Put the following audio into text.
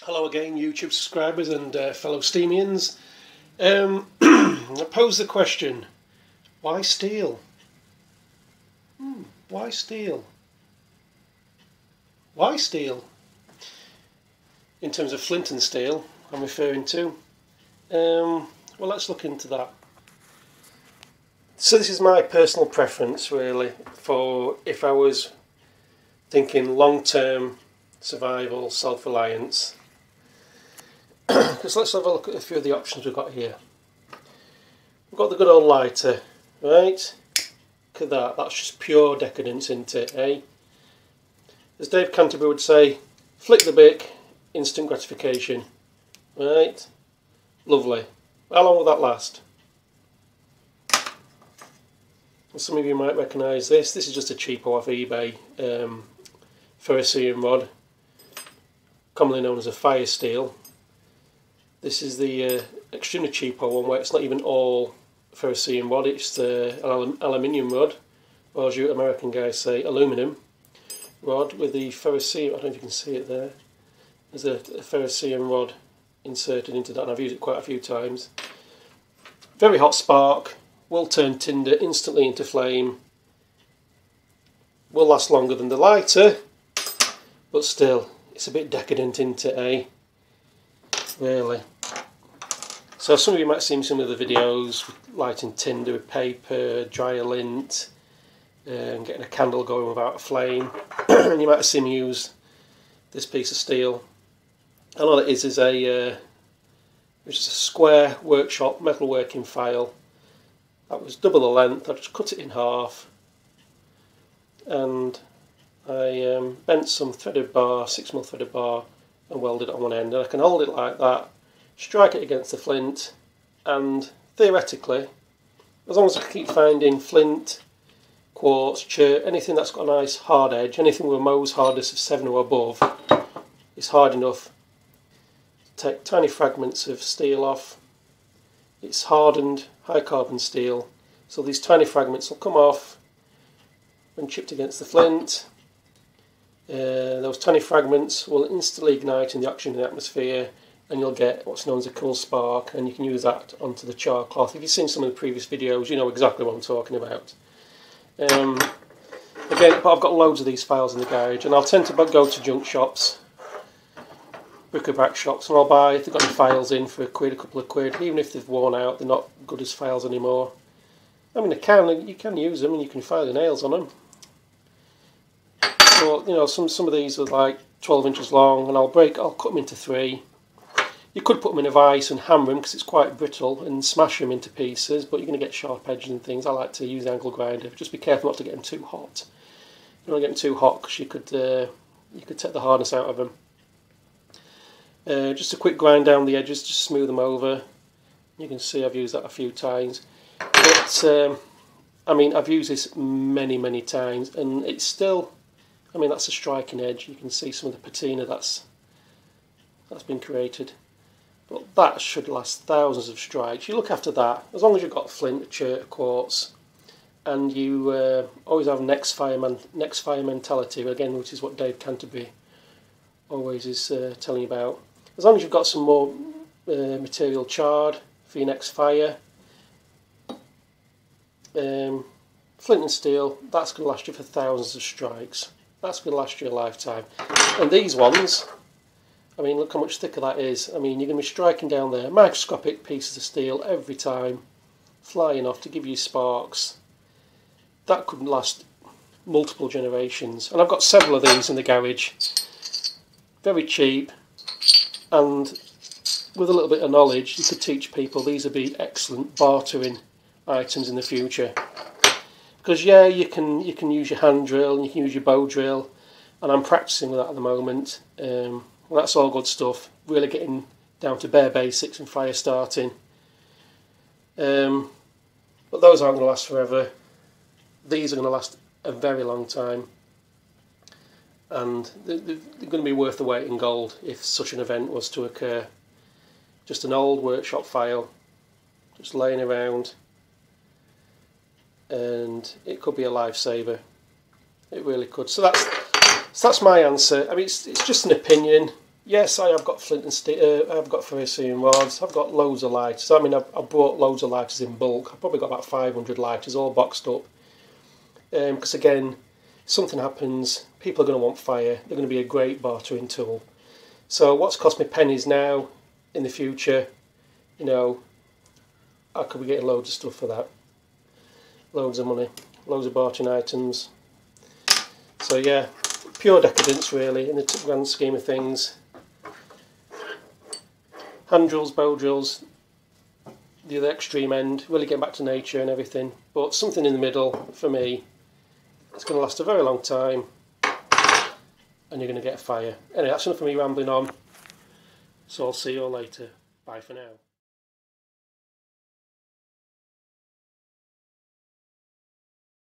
Hello again, YouTube subscribers and fellow Steamians. I pose the question, why steel? Why steel? Why steel? In terms of flint and steel, I'm referring to. Well, let's look into that. So this is my personal preference, really, for if I was thinking long-term survival, self-reliance. Because let's have a look at a few of the options we've got here. We've got the good old lighter, right? Look at that, that's just pure decadence, isn't it, eh? As Dave Canterbury would say, flick the bick, instant gratification. Right? Lovely. How long will that last? Well, some of you might recognise this. This is just a cheapo off eBay ferrocerium rod, commonly known as a fire steel. This is the extremely cheapo one where it's not even all ferrocerium rod, it's an aluminium rod, or as you American guys say, aluminum rod with the ferrocerium. I don't know if you can see it there. There's a ferrocerium rod inserted into that, and I've used it quite a few times. Very hot spark, will turn tinder instantly into flame, will last longer than the lighter, but still, it's a bit decadent, isn't it, eh? Really. So some of you might have seen some of the videos lighting tinder with paper, dry lint, and getting a candle going without a flame. And you might have seen me use this piece of steel. And all it is a square workshop metalworking file. That was double the length. I just cut it in half, and I bent some threaded bar, 6mm threaded bar, and welded it on one end. And I can hold it like that, strike it against the flint, and theoretically, as long as I keep finding flint, quartz, chert, anything that's got a nice hard edge, anything with a Mohs hardness of 7 or above, is hard enough to take tiny fragments of steel off. It's hardened, high carbon steel, so these tiny fragments will come off when chipped against the flint. Those tiny fragments will instantly ignite in the oxygen in the atmosphere, and you'll get what's known as a cool spark, and you can use that onto the char cloth. If you've seen some of the previous videos, you know exactly what I'm talking about. Again, but I've got loads of these files in the garage, and I'll tend to go to junk shops, bric-a-brac shops, and I'll buy, if they've got any files in, for a couple of quid, even if they've worn out, they're not good as files anymore. I mean, you can use them, and you can file your nails on them. Well, you know, some of these are like 12 inches long, and I'll cut them into 3. You could put them in a vise and hammer them because it's quite brittle, and smash them into pieces, but you're going to get sharp edges and things. I like to use the angle grinder. Just be careful not to get them too hot. You don't want to get them too hot because you could take the hardness out of them. Just a quick grind down the edges, just smooth them over. You can see I've used that a few times. But I mean, I've used this many times, and it's still, I mean, that's a striking edge. You can see some of the patina that's been created. But that should last thousands of strikes. You look after that, as long as you've got flint, chert, quartz, and you always have next fire mentality, again, which is what Dave Canterbury always is telling you about. As long as you've got some more material charred for your next fire, flint and steel, that's going to last you for thousands of strikes. That's going to last you a lifetime. And these ones, I mean, look how much thicker that is. I mean, you're going to be striking down there, microscopic pieces of steel every time, flying off to give you sparks. That could last multiple generations. And I've got several of these in the garage. Very cheap, and with a little bit of knowledge, you could teach people these would be excellent bartering items in the future. Because yeah, you can use your hand drill and you can use your bow drill, and I'm practicing with that at the moment. Well, that's all good stuff, really getting down to bare basics and fire starting. But those aren't going to last forever. These are going to last a very long time, and they're going to be worth the weight in gold if such an event was to occur. Just an old workshop file, just laying around, and it could be a lifesaver. It really could. So that's my answer. I mean, it's just an opinion. Yes, I have got flint and steel. I've got ferrocerium rods. I've got loads of lighters. I mean, I've bought loads of lighters in bulk. I've probably got about 500 lighters all boxed up. Because again, something happens, people are going to want fire. They're going to be a great bartering tool. So what's cost me pennies now, in the future, you know, I could be getting loads of stuff for that. Loads of money, loads of bartering items. So yeah, pure decadence really in the grand scheme of things. Hand drills, bow drills, the other extreme end, really getting back to nature and everything. But something in the middle, for me, it's going to last a very long time and you're going to get a fire. Anyway, that's enough of me rambling on. So I'll see you all later. Bye for now.